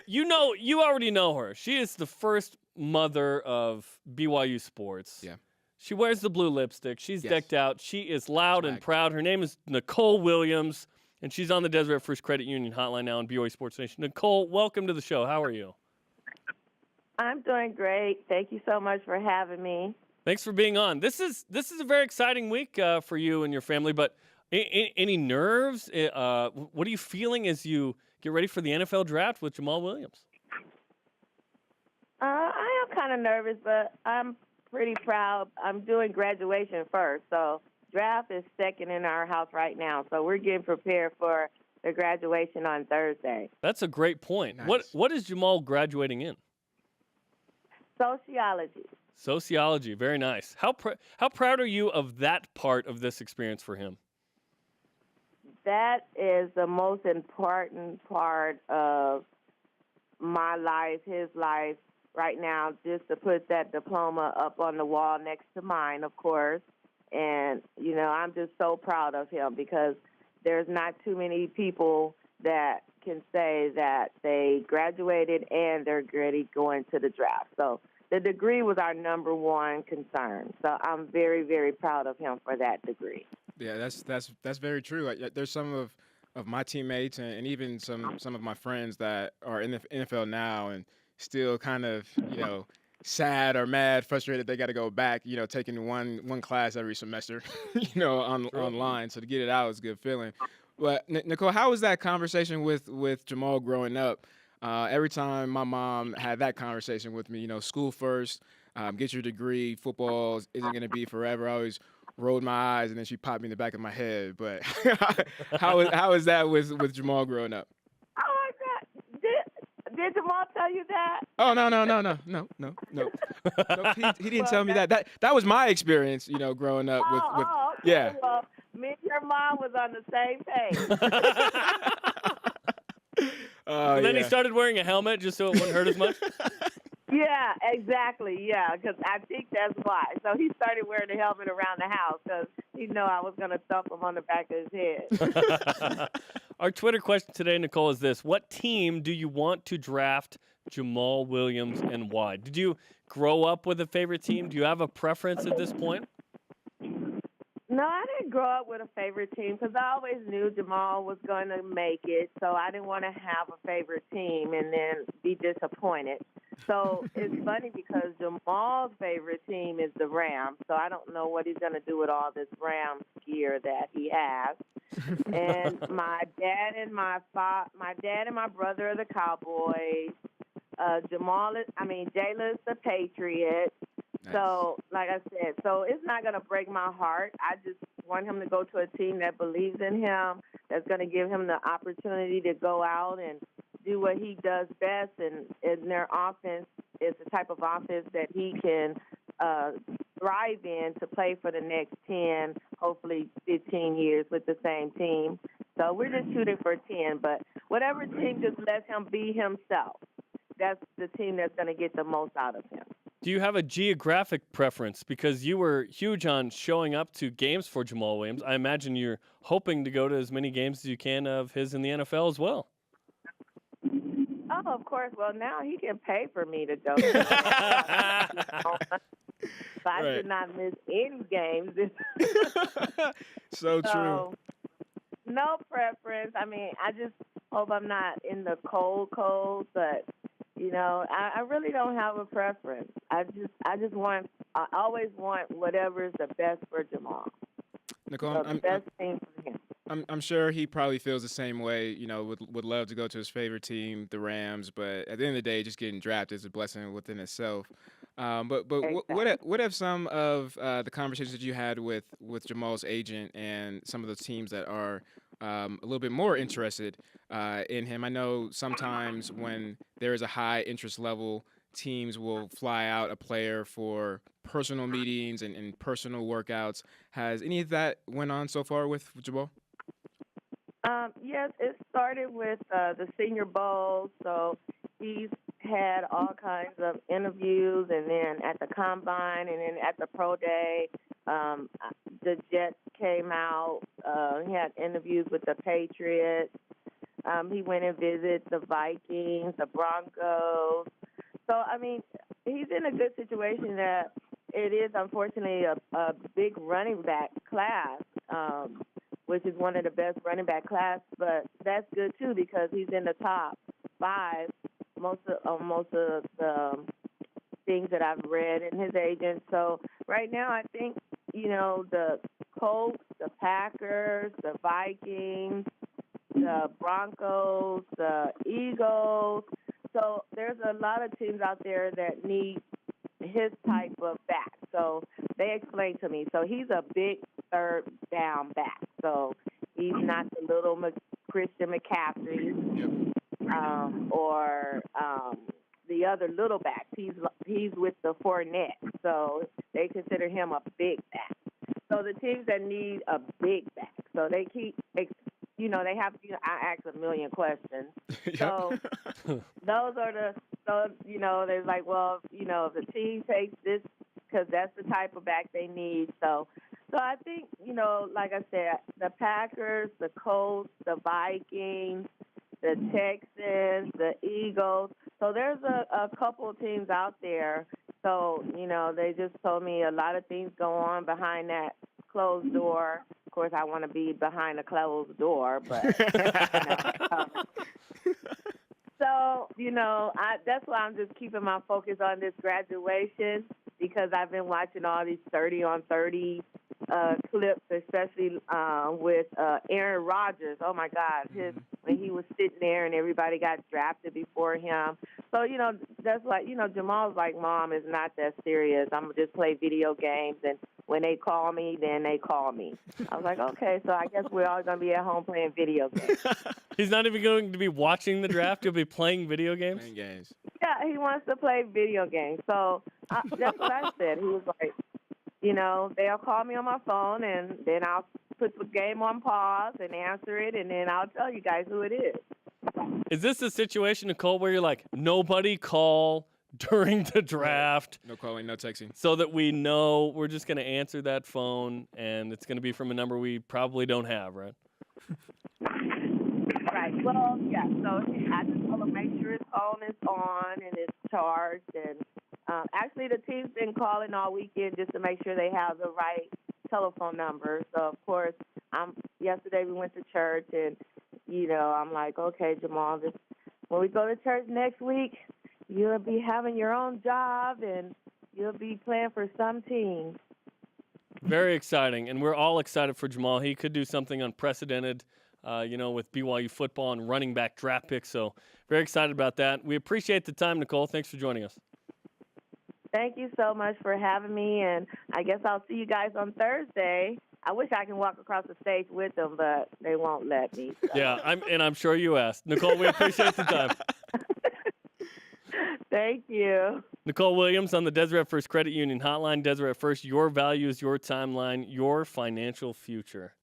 You already know her. She is the first mother of BYU sports. Yeah. She wears the blue lipstick. She's decked out. She is loud and proud. Her name is Nicole Williams, and she's on the Deseret First Credit Union hotline now on BYU Sports Nation. Nicole, welcome to the show. How are you? I'm doing great. Thank you so much for having me. Thanks for being on. This is a very exciting week for you and your family, but any nerves? What are you feeling as you get ready for the NFL draft with Jamal Williams? I am kind of nervous, but I'm pretty proud. I'm doing graduation first, so draft is second in our house right now. So we're getting prepared for the graduation on Thursday. That's a great point. Nice. What is Jamal graduating in? Sociology. Sociology, very nice. How proud are you of that part of this experience for him? That is the most important part of my life, his life right now, just to put that diploma up on the wall next to mine, of course. And, I'm just so proud of him because there's not too many people that can say that they graduated and they're ready going to the draft. So the degree was our number one concern. So I'm very, very proud of him for that degree. Yeah, that's very true. There's some of my teammates and even some of my friends that are in the NFL now and still kind of, sad or mad, frustrated they got to go back, taking one class every semester, online. So to get it out is a good feeling. But Nicole, how was that conversation with Jamal growing up? Every time my mom had that conversation with me, school first, get your degree, football isn't going to be forever. I always rolled my eyes and then she popped me in the back of my head. But how is that with Jamal growing up? Oh, my God. Did Jamal tell you that? Oh, no. Nope, he didn't tell me that. That was my experience, growing up with Okay. yeah. Well, me and your mom was on the same page. And then he started wearing a helmet just so it wouldn't hurt as much? Yeah, exactly. Yeah, because I think that's why. So he started wearing the helmet around the house because he knew I was going to thump him on the back of his head. Our Twitter question today, Nicole, is this. What team do you want to draft Jamal Williams and why? Did you grow up with a favorite team? Do you have a preference at this point? No, I didn't grow up with a favorite team because I always knew Jamal was going to make it, so I didn't want to have a favorite team and then be disappointed. So it's funny because Jamal's favorite team is the Rams, so I don't know what he's going to do with all this Rams gear that he has. And my dad and my brother are the Cowboys. Jayla's the Patriots. Nice. So, like I said, it's not going to break my heart. I just want him to go to a team that believes in him, that's going to give him the opportunity to go out and do what he does best. And their offense is the type of offense that he can thrive in to play for the next 10, hopefully 15 years with the same team. So we're just shooting for 10. But whatever team just lets him be himself, that's the team that's going to get the most out of him. Do you have a geographic preference? Because you were huge on showing up to games for Jamal Williams. I imagine you're hoping to go to as many games as you can of his in the NFL as well. Oh, of course. Well, now he can pay for me to go. So I should not miss any games. So true. No preference. I mean, I just hope I'm not in the cold, but I really don't have a preference. I always want whatever is the best for Jamal. Nicole, the best thing for him. I'm sure he probably feels the same way, would love to go to his favorite team, the Rams, but at the end of the day, just getting drafted is a blessing within itself. But Exactly. what have some of the conversations that you had with Jamal's agent and some of those teams that are a little bit more interested in him? I know sometimes when there is a high interest level, teams will fly out a player for personal meetings and personal workouts. Has any of that went on so far with Jamal? Yes, it started with the Senior Bowl, so he's had all kinds of interviews, and then at the Combine, and then at the Pro Day, the Jets came out. He had interviews with the Patriots. He went and visited the Vikings, the Broncos. So, I mean, he's in a good situation that it is, unfortunately, a big running back class, which is one of the best running back class. But that's good, too, because he's in the top 5 most of the things that I've read in his agent. So right now I think, the Colts, the Packers, the Vikings, the Broncos, the Eagles. So there's a lot of teams out there that need his type of back. So they explained to me. So he's a big third down back. So he's not the little Christian McCaffrey or the other little backs. He's with the Fournette. So they consider him a big back. So the teams that need a big back. So they keep, they have, I ask a million questions. So those are there's like, well, if the team takes this, because that's the type of back they need. So I think, like I said, the Packers, the Colts, the Vikings, the Texans, the Eagles. So there's a couple of teams out there. So, they just told me a lot of things go on behind that closed door. Of course, I want to be behind a closed door, but so, that's why I'm just keeping my focus on this graduation, because I've been watching all these 30 on 30 clips, especially with Aaron Rodgers. Oh, my God, when he was sitting there and everybody got drafted before him. So, that's like, Jamal's like, Mom, is not that serious. I'm going to just play video games, and when they call me, then they call me. I was like, okay, so I guess we're all going to be at home playing video games. He's not even going to be watching the draft. He'll be playing video games? Playing games. Yeah, he wants to play video games. So that's what I said. He was like, they'll call me on my phone, and then I'll put the game on pause and answer it, and then I'll tell you guys who it is. Is this a situation, Nicole, where you're like, nobody call during the draft? No calling, no texting. So that we know we're just going to answer that phone, and it's going to be from a number we probably don't have, right? Right. Well, yeah. So I just want to make sure his phone is on and it's charged. And actually, the team's been calling all weekend just to make sure they have the right telephone number. So, of course, yesterday we went to church, and, I'm like, okay, Jamal, when we go to church next week, you'll be having your own job, and you'll be playing for some team. Very exciting, and we're all excited for Jamal. He could do something unprecedented, with BYU football and running back draft picks. So very excited about that. We appreciate the time, Nicole. Thanks for joining us. Thank you so much for having me, and I guess I'll see you guys on Thursday. I wish I could walk across the stage with them, but they won't let me. So. Yeah, I'm sure you asked. Nicole, we appreciate the time. Thank you. Nicole Williams on the Deseret First Credit Union Hotline. Deseret First, your values, your timeline, your financial future.